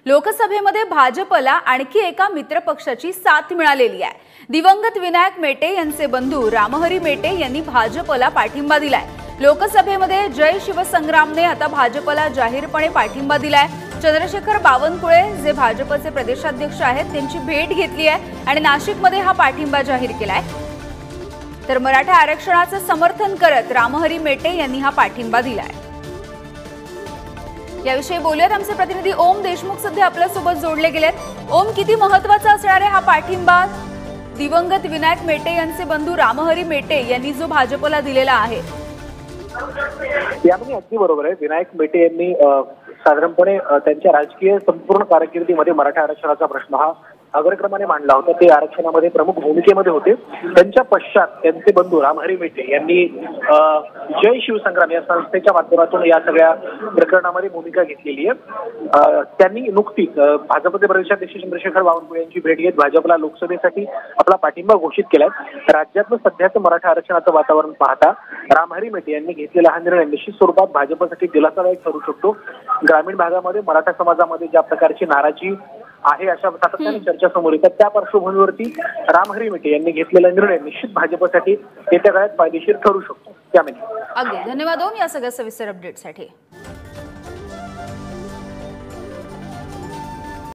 लोकसभेमध्ये भाजपला आणखी एका मित्रपक्षाची साथ मिळालेली आहे। दिवंगत विनायक मेटे यांचे बंधू रामहरी मेटे यांनी भाजपला पाठिंबा दिलाय। लोकसभेमध्ये जय शिवसंग्रामने आता भाजपला जाहीरपणे पाठिंबा दिलाय। चंद्रशेखर बावनकुळे जे भाजपचे प्रदेशाध्यक्ष आहेत त्यांची भेट घेतली आहे आणि नाशिकमध्ये हा पाठिंबा जाहीर केलाय। तर मराठा आरक्षणाचे समर्थन करत रामहरी मेटे यांनी हा पाठिंबा दिलाय। याविषयी बोलूयात आमचे प्रतिनिधी ओम देशमुख सध्या आपल्या सोबत जोडले गेलेत। ओम, किती महत्त्वाचा असणार आहे हा पाठिंबा दिवंगत विनायक मेटे यांचे बंधू रामहरी मेटे यांनी जो भाजपला दिलेला आहे? यामध्ये अगदी बरोबर आहे। विनायक मेटे यांनी साधारणपणे त्यांच्या राजकीय संपूर्ण कारकिर्दीमध्ये मराठा आरक्षणाचा प्रश्न हा अग्रक्रमाने मांडला होता। ते आरक्षणामध्ये प्रमुख भूमिकेमध्ये होते। त्यांच्या पश्चात त्यांचे बंधू रामहरी मेटे यांनी जय शिवसंग्राम या संस्थेच्या माध्यमातून या सगळ्या प्रकरणामध्ये भूमिका घेतलेली आहे। त्यांनी नुकतीच भाजपचे प्रदेशाध्यक्ष चंद्रशेखर बावनकुळे यांची भेट घेत भाजपला लोकसभेसाठी आपला पाठिंबा घोषित केलाय। राज्यातलं सध्याचं मराठा आरक्षणाचं वातावरण पाहता रामहरी मेटे यांनी घेतलेला हा निर्णय निश्चित स्वरूपात भाजपसाठी दिलासादायक ठरू शकतो। ग्रामीण भागामध्ये मराठा समाजामध्ये ज्या प्रकारची नाराजी आहे अशा सातत्याने चर्चा समोर येतात, त्या पार्श्वभूमीवरती रामहरी मेटे यांनी घेतलेला निर्णय निश्चित भाजपसाठी येत्या काळात फायदेशीर ठरू शकतो। त्यामध्ये अगदी धन्यवाद ओम या सगळ्या सविस्तर अपडेटसाठी।